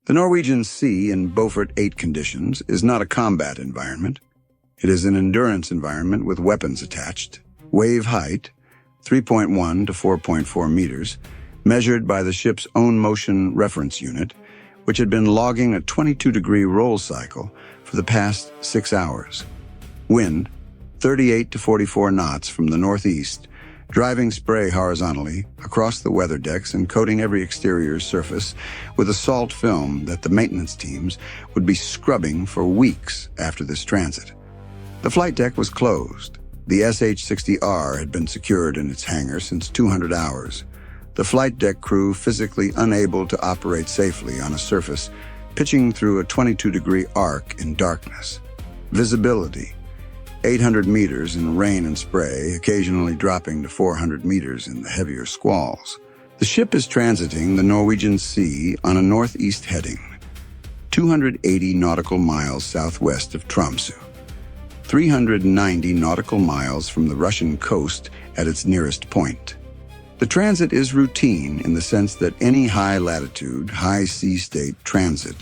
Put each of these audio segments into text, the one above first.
The Norwegian Sea in Beaufort 8 conditions is not a combat environment. It is an endurance environment with weapons attached. Wave height, 3.1 to 4.4 meters, measured by the ship's own motion reference unit, which had been logging a 22-degree roll cycle for the past 6 hours. Wind, 38 to 44 knots from the northeast, driving spray horizontally across the weather decks and coating every exterior surface with a salt film that the maintenance teams would be scrubbing for weeks after this transit. The flight deck was closed. The SH-60R had been secured in its hangar since 200 hours. The flight deck crew physically unable to operate safely on a surface pitching through a 22-degree arc in darkness. Visibility, 800 meters in rain and spray, occasionally dropping to 400 meters in the heavier squalls. The ship is transiting the Norwegian Sea on a northeast heading, 280 nautical miles southwest of Tromsø, 390 nautical miles from the Russian coast at its nearest point. The transit is routine in the sense that any high-latitude, high-sea state transit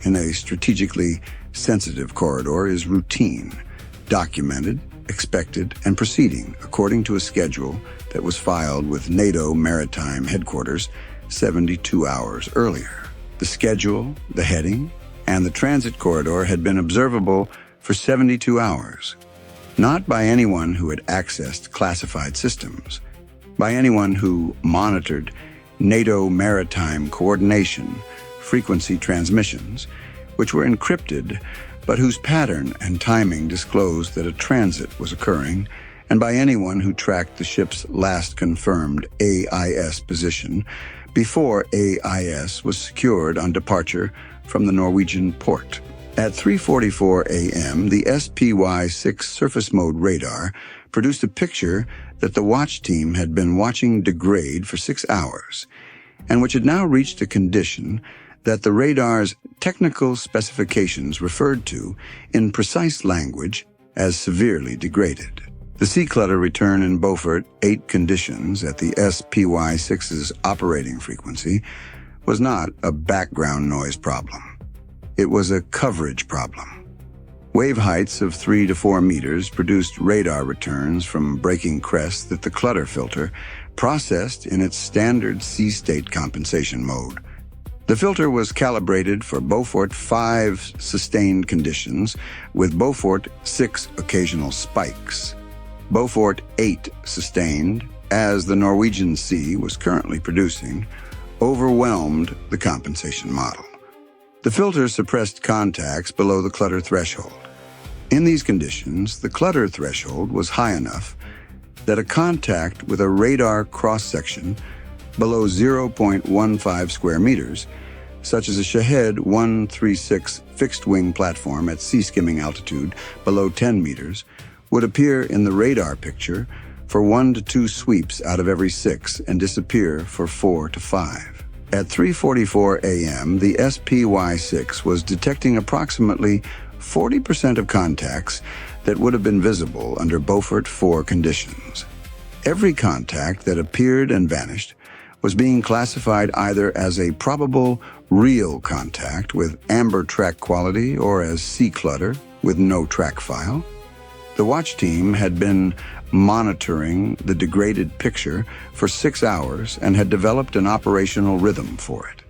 in a strategically sensitive corridor is routine, documented, expected, and proceeding according to a schedule that was filed with NATO Maritime Headquarters 72 hours earlier. The schedule, the heading, and the transit corridor had been observable for 72 hours, not by anyone who had accessed classified systems, by anyone who monitored NATO maritime coordination frequency transmissions, which were encrypted but whose pattern and timing disclosed that a transit was occurring, and by anyone who tracked the ship's last confirmed AIS position before AIS was secured on departure from the Norwegian port. At 3:44 a.m., the SPY-6 surface mode radar produced a picture that the watch team had been watching degrade for 6 hours, and which had now reached a condition that the radar's technical specifications referred to in precise language as severely degraded. The sea clutter return in Beaufort 8 conditions at the SPY-6's operating frequency was not a background noise problem. It was a coverage problem. Wave heights of 3 to 4 meters produced radar returns from breaking crests that the clutter filter processed in its standard sea state compensation mode. The filter was calibrated for Beaufort 5 sustained conditions with Beaufort 6 occasional spikes. Beaufort 8 sustained, as the Norwegian Sea was currently producing, overwhelmed the compensation model. The filter suppressed contacts below the clutter threshold. In these conditions, the clutter threshold was high enough that a contact with a radar cross-section below 0.15 square meters, such as a Shahed 136 fixed-wing platform at sea-skimming altitude below 10 meters, would appear in the radar picture for 1 to 2 sweeps out of every 6 and disappear for 4 to 5. At 3:44 a.m., the SPY-6 was detecting approximately 40% of contacts that would have been visible under Beaufort 4 conditions. Every contact that appeared and vanished was being classified either as a probable real contact with amber track quality or as sea clutter with no track file. The watch team had been monitoring the degraded picture for 6 hours and had developed an operational rhythm for it.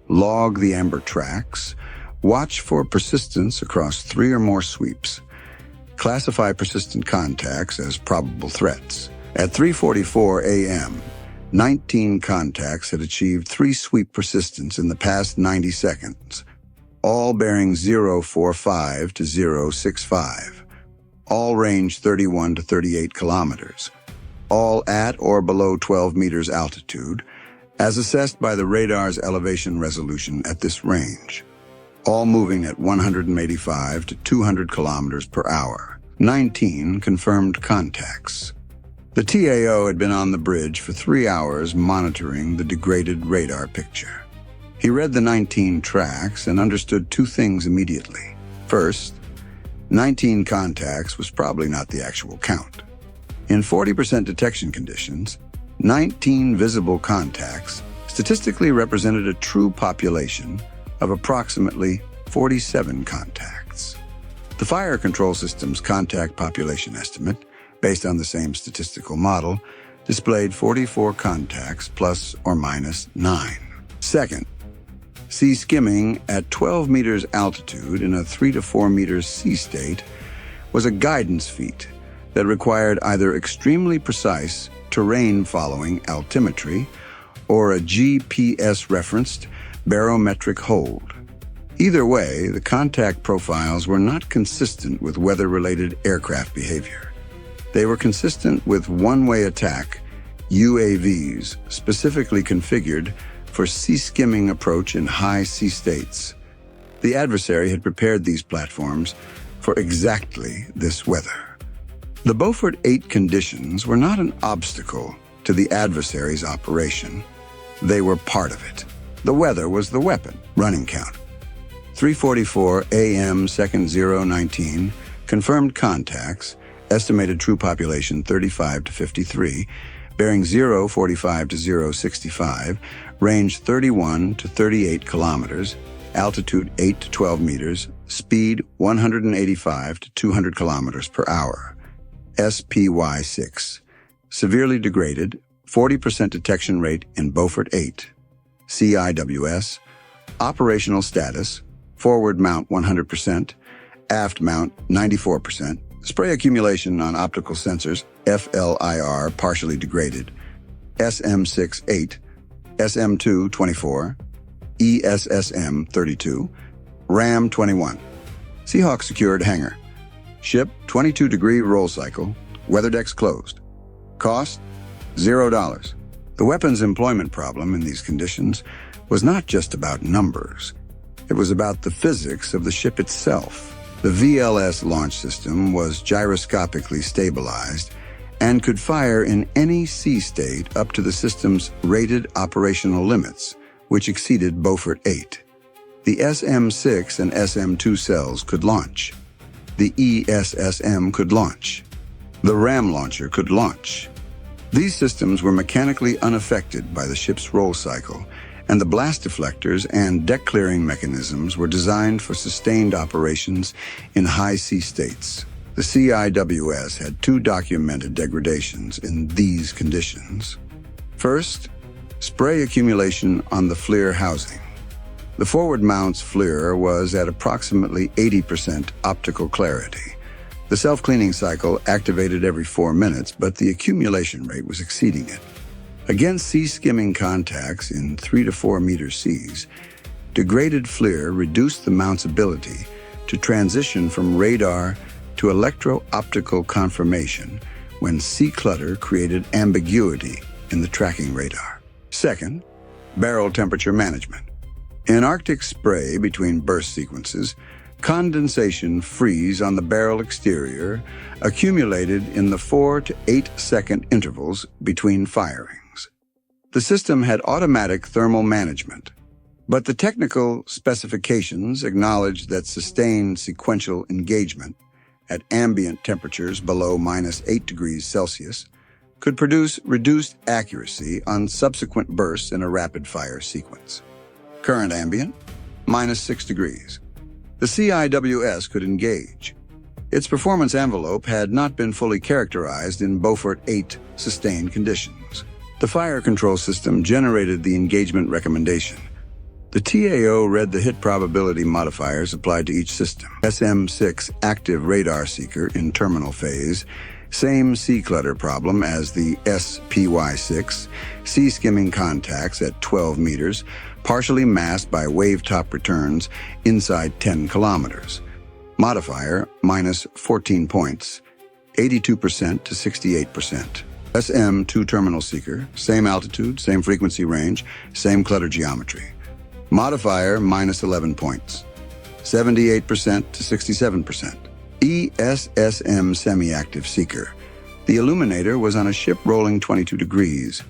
Log the amber tracks, watch for persistence across 3 or more sweeps, classify persistent contacts as probable threats. At 3:44 a.m., 19 contacts had achieved 3 sweep persistence in the past 90 seconds, all bearing 045 to 065, all range 31 to 38 kilometers, all at or below 12 meters altitude, as assessed by the radar's elevation resolution at this range, all moving at 185 to 200 kilometers per hour. 19 confirmed contacts. The TAO had been on the bridge for 3 hours monitoring the degraded radar picture. He read the 19 tracks and understood 2 things immediately. First, 19 contacts was probably not the actual count. In 40% detection conditions, 19 visible contacts statistically represented a true population of approximately 47 contacts. The fire control system's contact population estimate, based on the same statistical model, displayed 44 contacts plus or minus 9. Second, sea skimming at 12 meters altitude in a 3 to 4 meters sea state was a guidance feat that required either extremely precise terrain-following altimetry or a GPS-referenced barometric hold. Either way, the contact profiles were not consistent with weather-related aircraft behavior. They were consistent with one-way attack UAVs specifically configured for sea skimming approach in high sea states. The adversary had prepared these platforms for exactly this weather. The Beaufort 8 conditions were not an obstacle to the adversary's operation. They were part of it. The weather was the weapon. Running count: 3:44 a.m. 2nd 019, confirmed contacts, estimated true population 35 to 53, bearing 045 to 065, range 31 to 38 kilometers, altitude 8 to 12 meters, speed 185 to 200 kilometers per hour. SPY-6, severely degraded, 40% detection rate in Beaufort 8. CIWS, operational status, forward mount 100%, aft mount 94%, spray accumulation on optical sensors, FLIR partially degraded, SM6 8, SM2 24, ESSM 32, RAM 21. Seahawk secured hangar. Ship 22-degree roll cycle, weather decks closed. Cost $0. The weapon's employment problem in these conditions was not just about numbers. It was about the physics of the ship itself. The VLS launch system was gyroscopically stabilized and could fire in any sea state up to the system's rated operational limits, which exceeded Beaufort 8. The SM6 and SM2 cells could launch. The ESSM could launch. The RAM launcher could launch. These systems were mechanically unaffected by the ship's roll cycle, and the blast deflectors and deck clearing mechanisms were designed for sustained operations in high sea states. The CIWS had 2 documented degradations in these conditions. First, spray accumulation on the FLIR housing. The forward mount's FLIR was at approximately 80% optical clarity. The self-cleaning cycle activated every 4 minutes, but the accumulation rate was exceeding it. Against sea skimming contacts in 3 to 4 meter seas, degraded FLIR reduced the mount's ability to transition from radar to electro-optical confirmation when sea clutter created ambiguity in the tracking radar. Second, barrel temperature management. In Arctic spray between burst sequences, condensation freeze on the barrel exterior accumulated in the 4 to 8 second intervals between firings. The system had automatic thermal management, but the technical specifications acknowledged that sustained sequential engagement at ambient temperatures below -8 degrees Celsius could produce reduced accuracy on subsequent bursts in a rapid-fire sequence. Current ambient, -6 degrees. The CIWS could engage. Its performance envelope had not been fully characterized in Beaufort 8 sustained conditions. The fire control system generated the engagement recommendation. The TAO read the hit probability modifiers applied to each system. SM6 active radar seeker in terminal phase, same sea clutter problem as the SPY6, sea skimming contacts at 12 meters, partially masked by wave top returns inside 10 kilometers. Modifier -14 points, 82% to 68%. SM2 terminal seeker, same altitude, same frequency range, same clutter geometry. Modifier -11 points, 78% to 67%. ESSM semi-active seeker. The illuminator was on a ship rolling 22 degrees.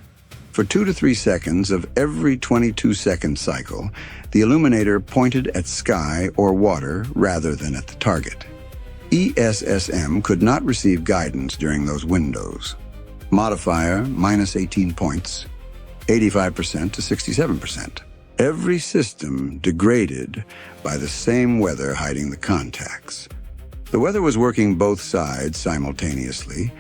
For 2 to 3 seconds of every 22-second cycle, the illuminator pointed at sky or water rather than at the target. ESSM could not receive guidance during those windows. Modifier -18 points, 85% to 67%. Every system degraded by the same weather hiding the contacts. The weather was working both sides simultaneously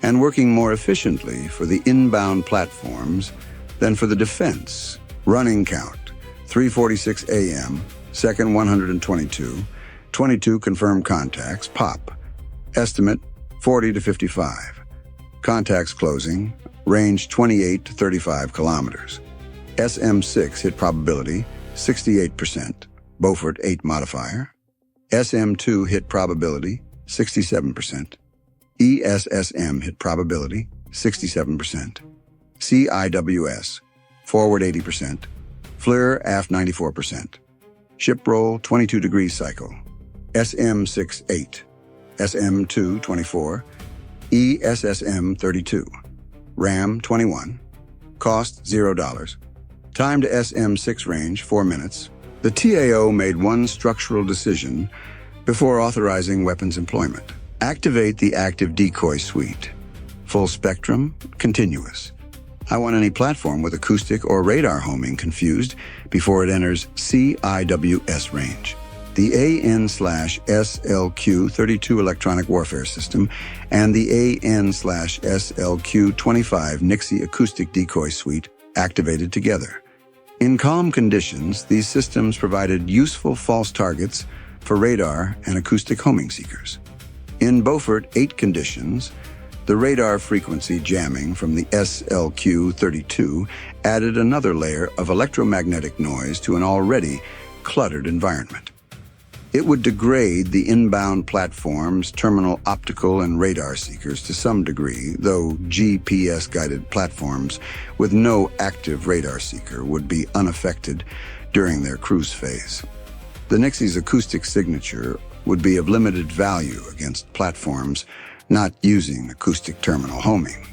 and working more efficiently for the inbound platforms than for the defense. Running count, 3:46 a.m., second 122, 22 confirmed contacts, pop. Estimate, 40 to 55. Contacts closing, range 28 to 35 kilometers. SM6 hit probability, 68%, Beaufort 8 modifier. SM2 hit probability, 67%. ESSM hit probability, 67%. CIWS, forward 80%. FLIR, aft 94%. Ship roll, 22 degrees cycle. SM6 8. SM2 24. ESSM 32. RAM 21. Cost $0. Time to SM6 range 4 minutes. The TAO made one structural decision before authorizing weapons employment. Activate the active decoy suite. Full spectrum, continuous. I want any platform with acoustic or radar homing confused before it enters CIWS range. The AN/SLQ-32 electronic warfare system and the AN/SLQ-25 Nixie acoustic decoy suite activated together. In calm conditions, these systems provided useful false targets for radar and acoustic homing seekers. In Beaufort 8 conditions, the radar frequency jamming from the SLQ-32 added another layer of electromagnetic noise to an already cluttered environment. It would degrade the inbound platform's terminal optical and radar seekers to some degree, though GPS-guided platforms with no active radar seeker would be unaffected during their cruise phase. The Nixie's acoustic signature would be of limited value against platforms not using acoustic terminal homing.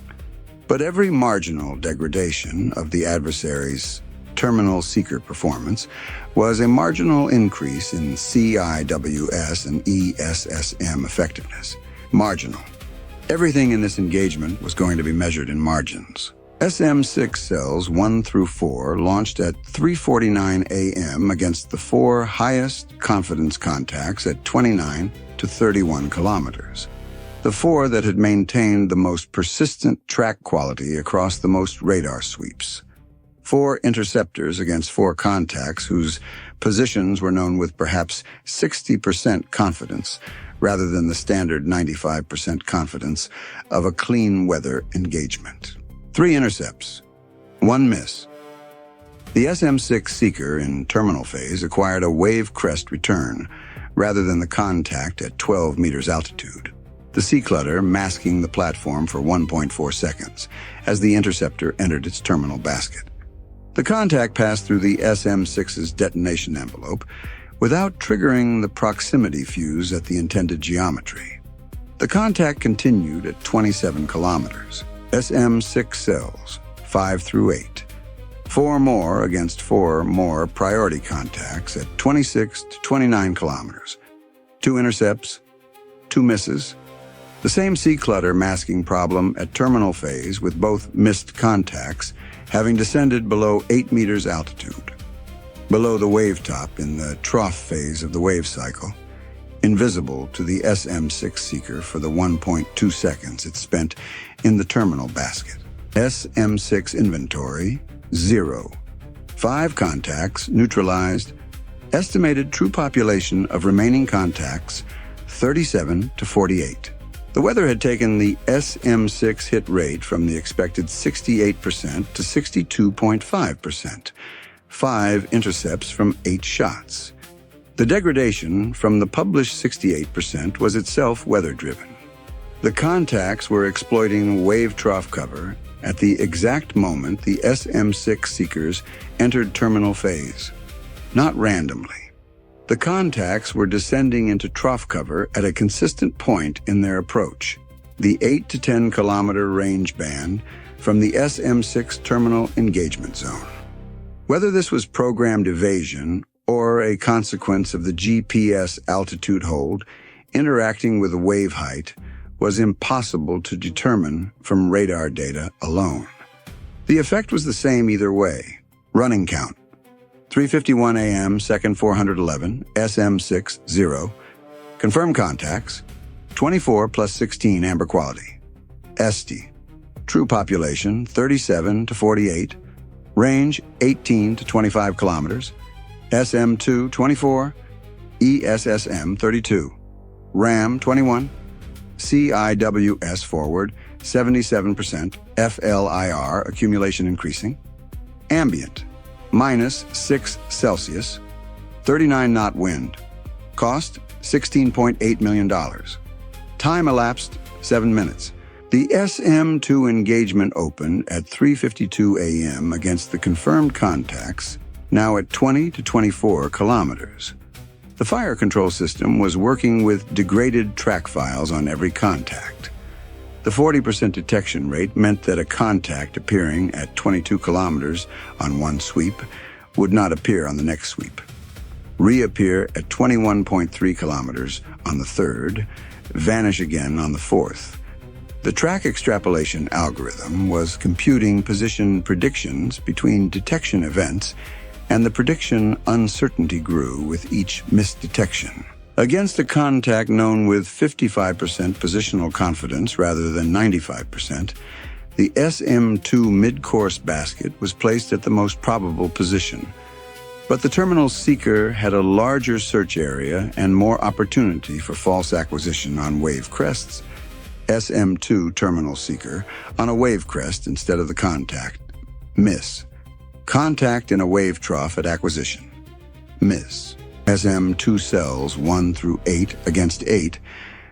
But every marginal degradation of the adversary's terminal seeker performance was a marginal increase in CIWS and ESSM effectiveness. Marginal. Everything in this engagement was going to be measured in margins. SM6 cells 1 through 4 launched at 3:49 a.m. against the 4 highest confidence contacts at 29 to 31 kilometers. The 4 that had maintained the most persistent track quality across the most radar sweeps. 4 interceptors against 4 contacts whose positions were known with perhaps 60% confidence rather than the standard 95% confidence of a clean weather engagement. 3 intercepts, 1 miss. The SM6 seeker in terminal phase acquired a wave-crest return rather than the contact at 12 meters altitude. The sea clutter masking the platform for 1.4 seconds as the interceptor entered its terminal basket. The contact passed through the SM6's detonation envelope without triggering the proximity fuse at the intended geometry. The contact continued at 27 kilometers. SM6 cells, 5 through 8. 4 more against 4 more priority contacts at 26 to 29 kilometers. 2 intercepts, 2 misses. The same sea clutter masking problem at terminal phase with both missed contacts having descended below 8 meters altitude, below the wave top in the trough phase of the wave cycle, invisible to the SM6 seeker for the 1.2 seconds it spent in the terminal basket. SM6 inventory, 0. 5 contacts neutralized. Estimated true population of remaining contacts, 37 to 48. The weather had taken the SM6 hit rate from the expected 68% to 62.5%, 5 intercepts from 8 shots. The degradation from the published 68% was itself weather-driven. The contacts were exploiting wave trough cover at the exact moment the SM6 seekers entered terminal phase, not randomly. The contacts were descending into trough cover at a consistent point in their approach, the 8 to 10 kilometer range band from the SM6 terminal engagement zone. Whether this was programmed evasion or a consequence of the GPS altitude hold interacting with the wave height was impossible to determine from radar data alone. The effect was the same either way. Running count, 3:51 a.m., second 411, SM60. Confirmed contacts, 24 plus 16 amber quality. ESSM. True population, 37 to 48. Range, 18 to 25 kilometers. SM2, 24. ESSM, 32. RAM, 21. CIWS forward, 77%. FLIR, accumulation increasing. Ambient, -6 Celsius. 39 knot wind. Cost, $16.8 million. Time elapsed, 7 minutes. The SM2 engagement opened at 3:52 a.m. against the confirmed contacts, now at 20 to 24 kilometers. The fire control system was working with degraded track files on every contact. The 40% detection rate meant that a contact appearing at 22 kilometers on one sweep would not appear on the next sweep. Reappear at 21.3 kilometers on the third, vanish again on the fourth. The track extrapolation algorithm was computing position predictions between detection events, and the prediction uncertainty grew with each missed detection. Against a contact known with 55% positional confidence rather than 95%, the SM2 mid-course basket was placed at the most probable position. But the terminal seeker had a larger search area and more opportunity for false acquisition on wave crests. SM2 terminal seeker on a wave crest instead of the contact. Miss. Contact in a wave trough at acquisition. Miss. SM2 cells 1 through 8 against 8.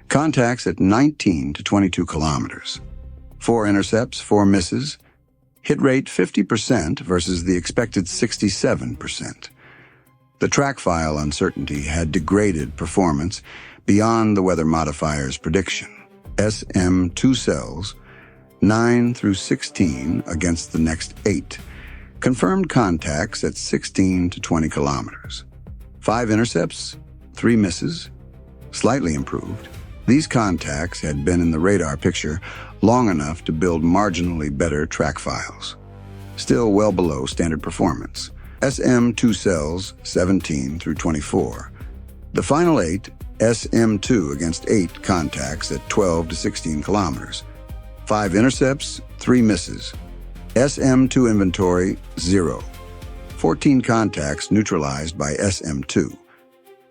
Contacts at 19 to 22 kilometers. 4 intercepts, 4 misses. Hit rate 50% versus the expected 67%. The track file uncertainty had degraded performance beyond the weather modifier's prediction. SM2 cells 9 through 16 against the next 8. Confirmed contacts at 16 to 20 kilometers. 5 intercepts, 3 misses, slightly improved. These contacts had been in the radar picture long enough to build marginally better track files. Still well below standard performance. SM2 cells 17 through 24. The final 8, SM2 against 8 contacts at 12 to 16 kilometers. 5 intercepts, 3 misses. SM2 inventory, 0. 14 contacts neutralized by SM2.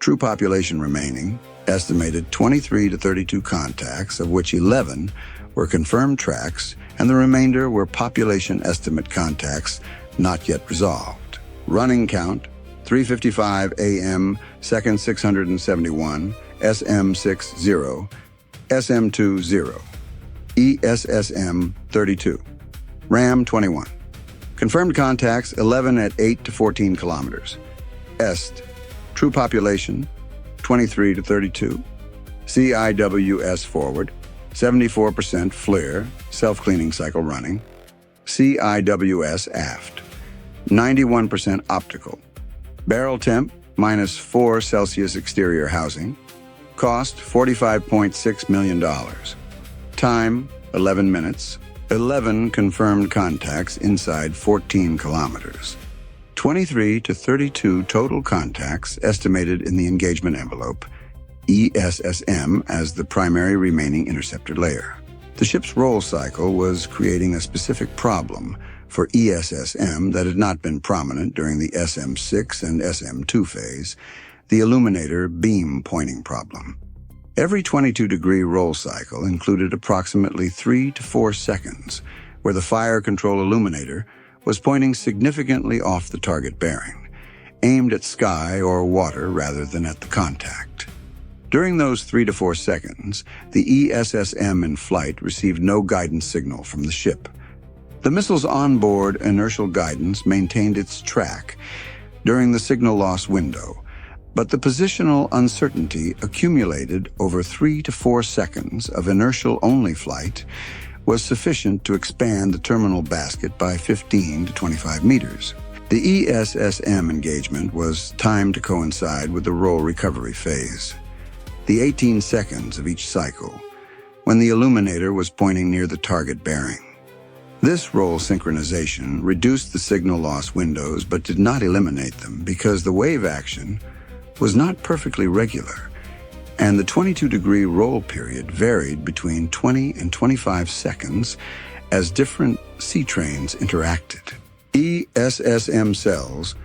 True population remaining, estimated 23 to 32 contacts, of which 11 were confirmed tracks, and the remainder were population estimate contacts not yet resolved. Running count, 3:55 a.m., second 671, SM60, SM20, ESSM 32, RAM 21. Confirmed contacts 11 at 8 to 14 kilometers. EST, true population 23 to 32. CIWS forward, 74% FLIR, self-cleaning cycle running. CIWS aft, 91% optical. Barrel temp, -4 Celsius exterior housing. Cost, $45.6 million. Time, 11 minutes. 11 confirmed contacts inside 14 kilometers. 23 to 32 total contacts estimated in the engagement envelope. ESSM as the primary remaining interceptor layer. The ship's roll cycle was creating a specific problem for ESSM that had not been prominent during the SM6 and SM2 phase, the illuminator beam pointing problem. Every 22-degree roll cycle included approximately 3 to 4 seconds where the fire control illuminator was pointing significantly off the target bearing, aimed at sky or water rather than at the contact. During those 3 to 4 seconds, the ESSM in flight received no guidance signal from the ship. The missile's onboard inertial guidance maintained its track during the signal loss window, but the positional uncertainty accumulated over 3 to 4 seconds of inertial-only flight was sufficient to expand the terminal basket by 15 to 25 meters. The ESSM engagement was timed to coincide with the roll recovery phase, the 18 seconds of each cycle, when the illuminator was pointing near the target bearing. This roll synchronization reduced the signal loss windows but did not eliminate them because the wave action was not perfectly regular, and the 22-degree roll period varied between 20 and 25 seconds as different sea trains interacted. ESSM cells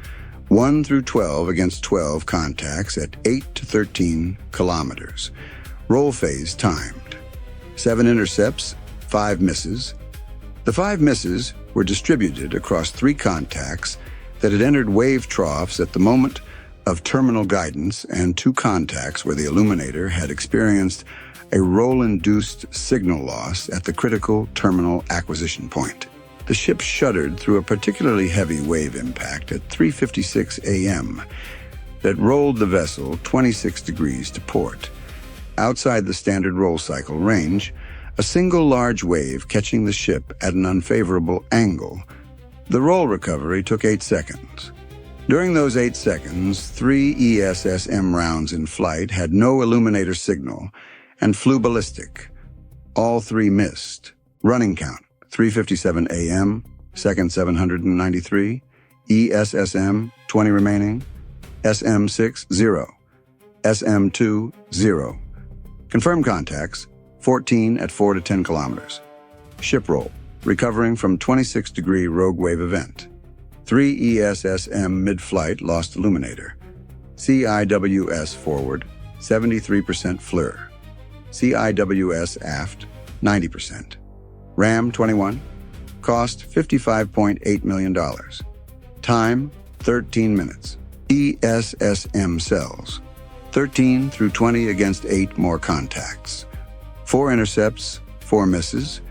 1 through 12 against 12 contacts at 8 to 13 kilometers. Roll phase timed. 7 intercepts, 5 misses. The 5 misses were distributed across 3 contacts that had entered wave troughs at the moment of terminal guidance and 2 contacts where the illuminator had experienced a roll-induced signal loss at the critical terminal acquisition point. The ship shuddered through a particularly heavy wave impact at 3:56 a.m. that rolled the vessel 26 degrees to port. Outside the standard roll cycle range, a single large wave catching the ship at an unfavorable angle. The roll recovery took 8 seconds. During those 8 seconds, 3 ESSM rounds in flight had no illuminator signal and flew ballistic. All 3 missed. Running count: 3:57 a.m., second 793, ESSM 20 remaining, SM6 0, SM2 0. Confirmed contacts 14 at 4 to 10 kilometers. Ship roll, recovering from 26-degree rogue wave event. 3 ESSM mid-flight lost illuminator. CIWS forward 73% FLIR. CIWS aft 90%. RAM 21. Cost $55.8 million. Time 13 minutes. ESSM cells 13 through 20 against 8 more contacts. 4 intercepts, 4 misses.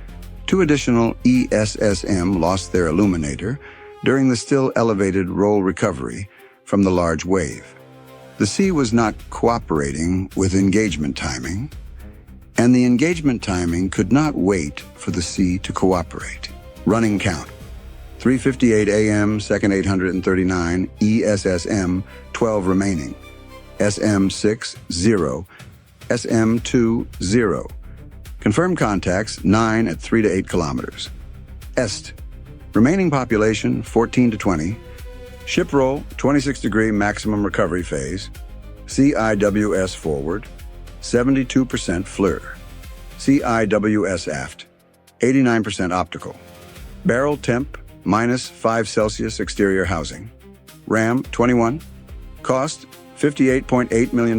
2 additional ESSM lost their illuminator during the still elevated roll recovery from the large wave. The sea was not cooperating with engagement timing, and the engagement timing could not wait for the sea to cooperate. Running count: 3:58 a.m., second 839, ESSM 12 remaining, SM6 0, SM2 0. Confirmed contacts 9 at 3 to 8 kilometers. EST. Remaining population 14 to 20. Ship roll 26-degree maximum recovery phase. CIWS forward 72% FLIR. CIWS aft 89% optical. Barrel temp -5 Celsius exterior housing. RAM 21. Cost $58.8 million.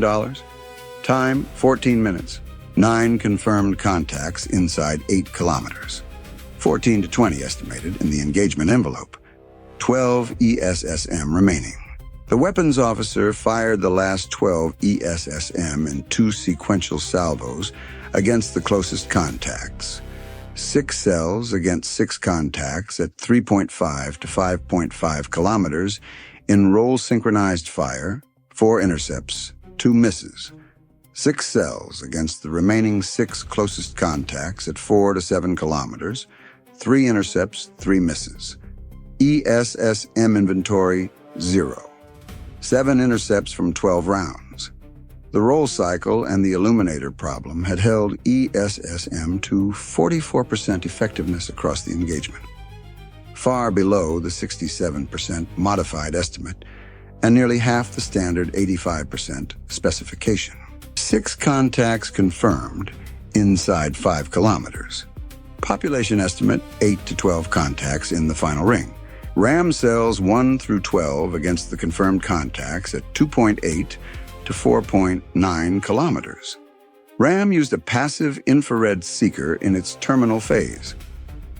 Time 14 minutes. 9 confirmed contacts inside 8 kilometers. 14 to 20 estimated in the engagement envelope. 12 ESSM remaining. The weapons officer fired the last 12 ESSM in 2 sequential salvos against the closest contacts. 6 cells against 6 contacts at 3.5 to 5.5 kilometers in roll-synchronized fire, 4 intercepts, 2 misses. 6 cells against the remaining 6 closest contacts at 4 to 7 kilometers, 3 intercepts, 3 misses. ESSM inventory 0. 7 intercepts from 12 rounds. The roll cycle and the illuminator problem had held ESSM to 44% effectiveness across the engagement, far below the 67% modified estimate and nearly half the standard 85% specification. 6 contacts confirmed inside 5 kilometers. Population estimate 8 to 12 contacts in the final ring. RAM cells 1 through 12 against the confirmed contacts at 2.8 to 4.9 kilometers. RAM used a passive infrared seeker in its terminal phase.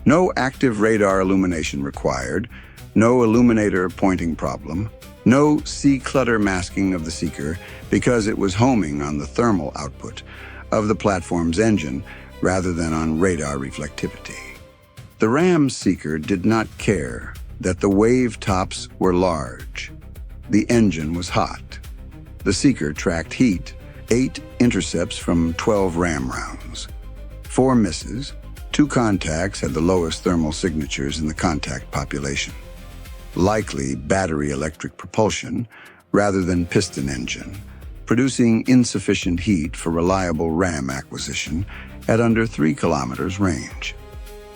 No active radar illumination required, no illuminator pointing problem, no sea clutter masking of the seeker because it was homing on the thermal output of the platform's engine rather than on radar reflectivity. The RAM seeker did not care that the wave tops were large. The engine was hot. The seeker tracked heat, 8 intercepts from 12 RAM rounds. 4 misses, 2 contacts had the lowest thermal signatures in the contact population. Likely battery electric propulsion rather than piston engine, producing insufficient heat for reliable RAM acquisition at under 3 kilometers range.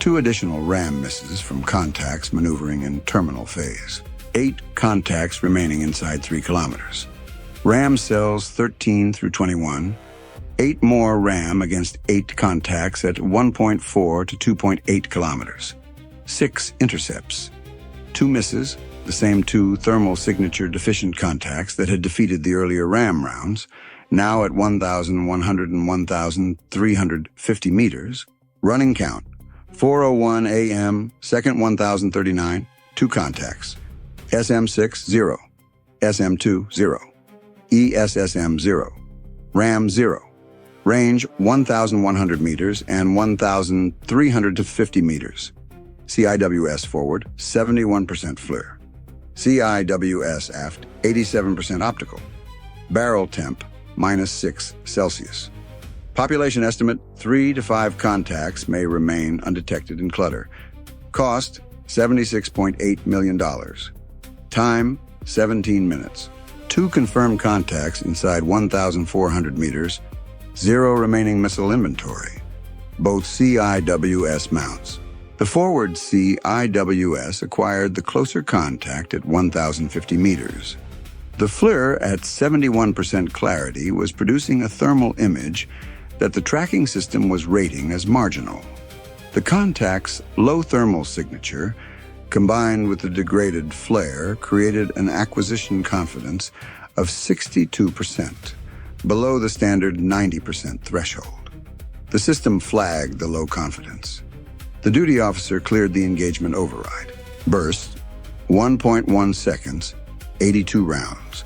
2 additional ram misses from contacts maneuvering in terminal phase. 8 contacts remaining inside 3 kilometers. Ram cells 13 through 21. 8 more ram against 8 contacts at 1.4 to 2.8 kilometers. 6 intercepts. 2 misses, the same 2 thermal signature deficient contacts that had defeated the earlier ram rounds, now at 1,100 and 1,350 meters. Running count, 4:01 a.m., second 1,039, 2 contacts. SM6, 0. SM2, 0. ESSM, 0. RAM, 0. Range, 1,100 meters and 1,350 meters. CIWS forward, 71% FLIR. CIWS aft, 87% optical. Barrel temp, -6 Celsius. Population estimate, 3 to 5 contacts may remain undetected in clutter. Cost, $76.8 million. Time, 17 minutes. 2 confirmed contacts inside 1,400 meters. 0 remaining missile inventory. Both CIWS mounts. The forward CIWS acquired the closer contact at 1,050 meters. The FLIR at 71% clarity was producing a thermal image that the tracking system was rating as marginal. The contact's low thermal signature, combined with the degraded flare, created an acquisition confidence of 62%, below the standard 90% threshold. The system flagged the low confidence. The duty officer cleared the engagement override. Burst, 1.1 seconds, 82 rounds.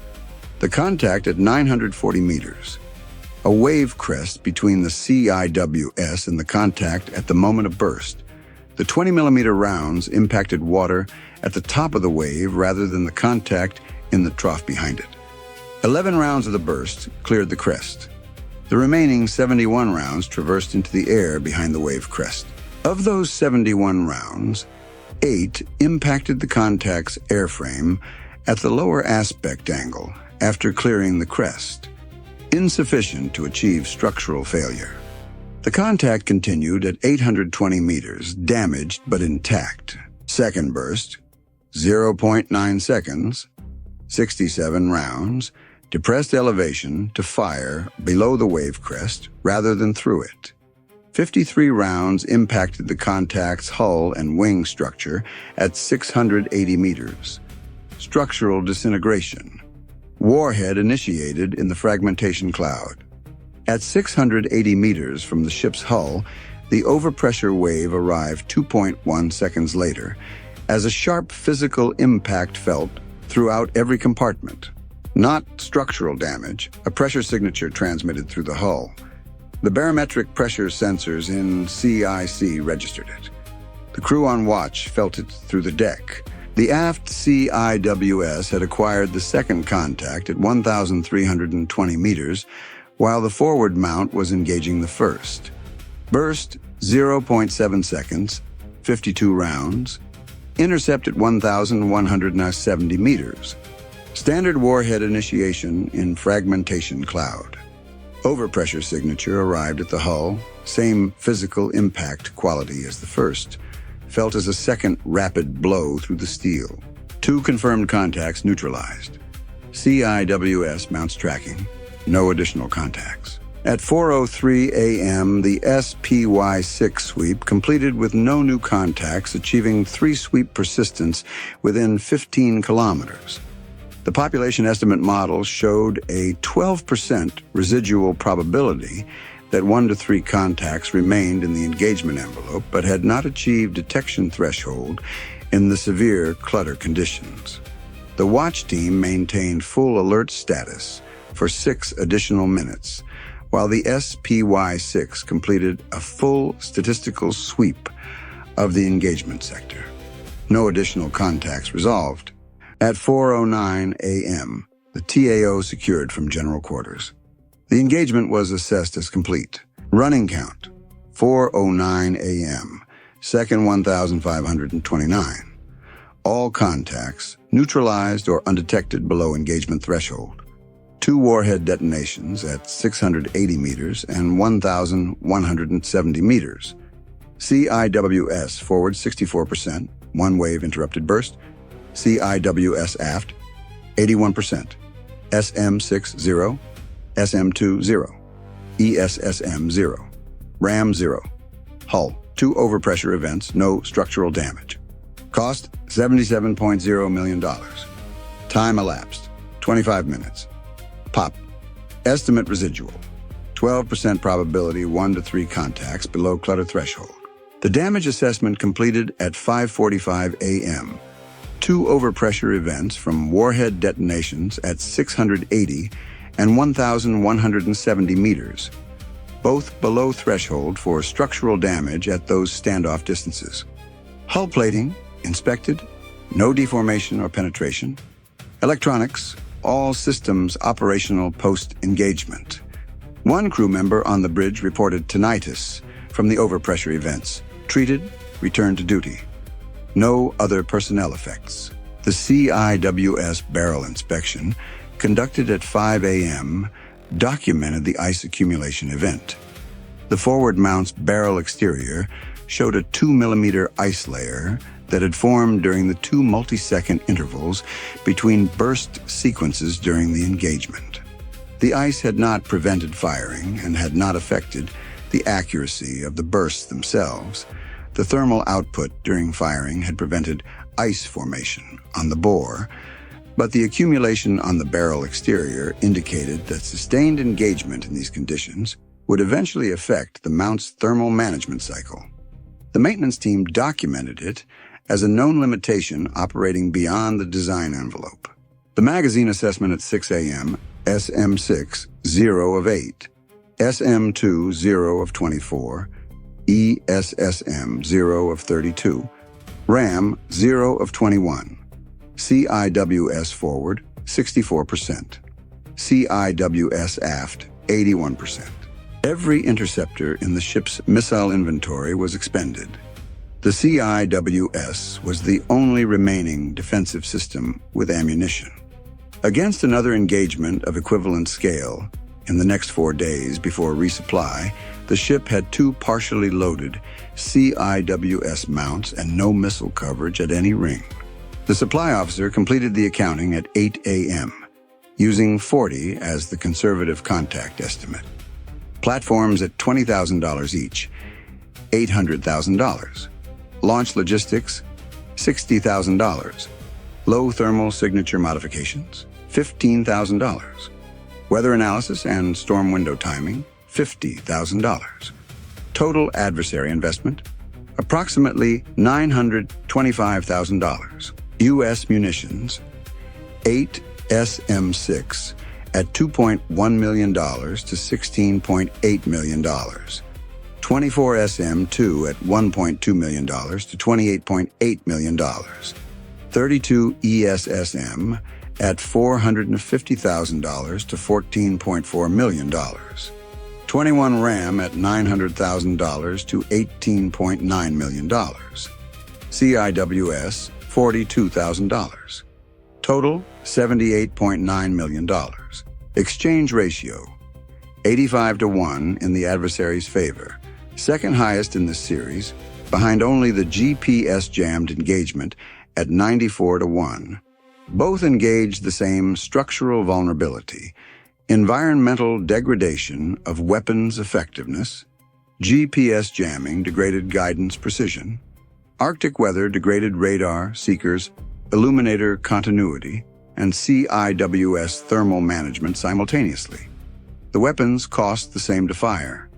The contact at 940 meters. A wave crest between the CIWS and the contact at the moment of burst. The 20-millimeter rounds impacted water at the top of the wave rather than the contact in the trough behind it. 11 rounds of the burst cleared the crest. The remaining 71 rounds traversed into the air behind the wave crest. Of those 71 rounds, 8 impacted the contact's airframe at the lower aspect angle after clearing the crest, insufficient to achieve structural failure. The contact continued at 820 meters, damaged but intact. Second burst, 0.9 seconds, 67 rounds, depressed elevation to fire below the wave crest rather than through it. 53 rounds impacted the contact's hull and wing structure at 680 meters. Structural disintegration. Warhead initiated in the fragmentation cloud. At 680 meters from the ship's hull, the overpressure wave arrived 2.1 seconds later as a sharp physical impact felt throughout every compartment. Not structural damage, a pressure signature transmitted through the hull. The barometric pressure sensors in CIC registered it. The crew on watch felt it through the deck. The aft CIWS had acquired the second contact at 1,320 meters, while the forward mount was engaging the first. Burst, 0.7 seconds, 52 rounds. Intercept at 1,170 meters. Standard warhead initiation in fragmentation cloud. Overpressure signature arrived at the hull, same physical impact quality as the first, felt as a second rapid blow through the steel. 2 confirmed contacts neutralized. CIWS mounts tracking, no additional contacts. At 4:03 a.m., the SPY-6 sweep completed with no new contacts, achieving 3-sweep persistence within 15 kilometers. The population estimate model showed a 12% residual probability that 1 to 3 contacts remained in the engagement envelope but had not achieved detection threshold in the severe clutter conditions. The watch team maintained full alert status for 6 additional minutes, while the SPY-6 completed a full statistical sweep of the engagement sector. No additional contacts resolved. At 4:09 a.m., the TAO secured from general quarters. The engagement was assessed as complete. Running count, 4:09 a.m., second 1,529. All contacts neutralized or undetected below engagement threshold. 2 warhead detonations at 680 meters and 1,170 meters. CIWS forward 64%, one wave interrupted burst. CIWS aft 81%, SM6 0, SM2 0, ESSM 0, RAM 0. Hull, 2 overpressure events, no structural damage. Cost, $77.0 million. Time elapsed, 25 minutes. Pop, estimate residual, 12% probability 1 to 3 contacts below clutter threshold. The damage assessment completed at 5:45 a.m. 2 overpressure events from Warhead detonations at 680 and 1,170 meters, both below threshold for structural damage at those standoff distances. Hull plating, inspected, no deformation or penetration. Electronics, all systems operational post-engagement. 1 crew member on the bridge reported tinnitus from the overpressure events. Treated, returned to duty. No other personnel effects. The CIWS barrel inspection, conducted at 5 a.m., documented the ice accumulation event. The forward mount's barrel exterior showed a 2-millimeter ice layer that had formed during the 2 multi-second intervals between burst sequences during the engagement. The ice had not prevented firing and had not affected the accuracy of the bursts themselves. The thermal output during firing had prevented ice formation on the bore, but the accumulation on the barrel exterior indicated that sustained engagement in these conditions would eventually affect the mount's thermal management cycle. The maintenance team documented it as a known limitation operating beyond the design envelope. The magazine assessment at 6 a.m., SM6, 0 of 8, SM2, 0 of 24, ESSM, 0 of 32, RAM, 0 of 21, CIWS forward, 64%, CIWS aft, 81%. Every interceptor in the ship's missile inventory was expended. The CIWS was the only remaining defensive system with ammunition. Against another engagement of equivalent scale, in the next 4 days before resupply, the ship had 2 partially loaded CIWS mounts and no missile coverage at any ring. The supply officer completed the accounting at 8 a.m., using 40 as the conservative contact estimate. Platforms at $20,000 each, $800,000. Launch logistics, $60,000. Low thermal signature modifications, $15,000. Weather analysis and storm window timing, $50,000. Total adversary investment, approximately $925,000. U.S. munitions, 8 SM6 at $2.1 million to $16.8 million. 24 SM2 at $1.2 million to $28.8 million. 32 ESSM at $450,000 to $14.4 million. 21 RAM at $900,000 to $18.9 million. CIWS, $42,000. Total, $78.9 million. Exchange ratio, 85 to 1 in the adversary's favor. Second highest in this series, behind only the GPS-jammed engagement at 94 to 1. Both engaged the same structural vulnerability, environmental degradation of weapons effectiveness, GPS jamming degraded guidance precision, Arctic weather degraded radar, seekers, illuminator continuity, and CIWS thermal management simultaneously. The weapons cost the same to fire.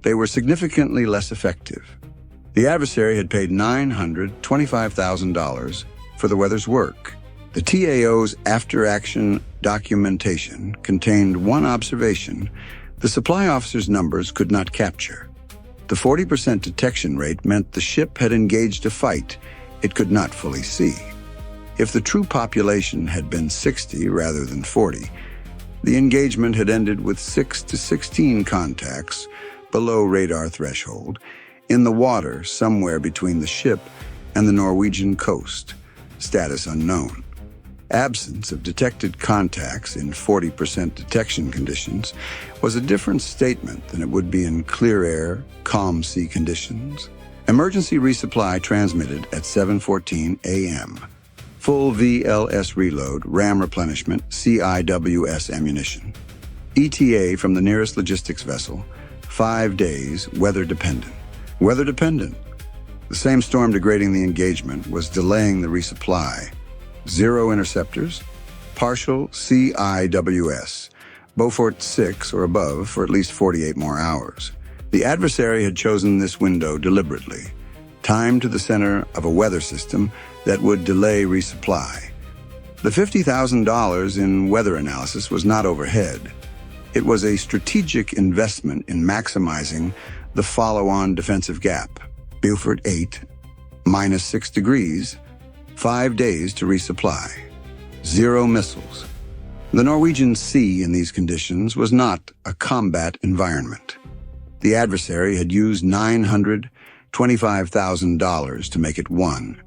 They were significantly less effective. The adversary had paid $925,000 for the weather's work. The TAO's after-action documentation contained one observation the supply officer's numbers could not capture. The 40% detection rate meant the ship had engaged a fight it could not fully see. If the true population had been 60 rather than 40, the engagement had ended with 6 to 16 contacts below radar threshold in the water somewhere between the ship and the Norwegian coast, status unknown. Absence of detected contacts in 40% detection conditions was a different statement than it would be in clear air, calm sea conditions. Emergency resupply transmitted at 7:14 a.m. Full VLS reload, RAM replenishment, CIWS ammunition. ETA from the nearest logistics vessel, 5 days, weather dependent. Weather dependent. The same storm degrading the engagement was delaying the resupply. 0 interceptors, partial CIWS, Beaufort 6 or above for at least 48 more hours. The adversary had chosen this window deliberately, timed to the center of a weather system that would delay resupply. The $50,000 in weather analysis was not overhead. It was a strategic investment in maximizing the follow-on defensive gap. Beaufort 8, -6 degrees, 5 days to resupply. 0 missiles. The Norwegian Sea in these conditions was not a combat environment. The adversary had used $925,000 to make it one.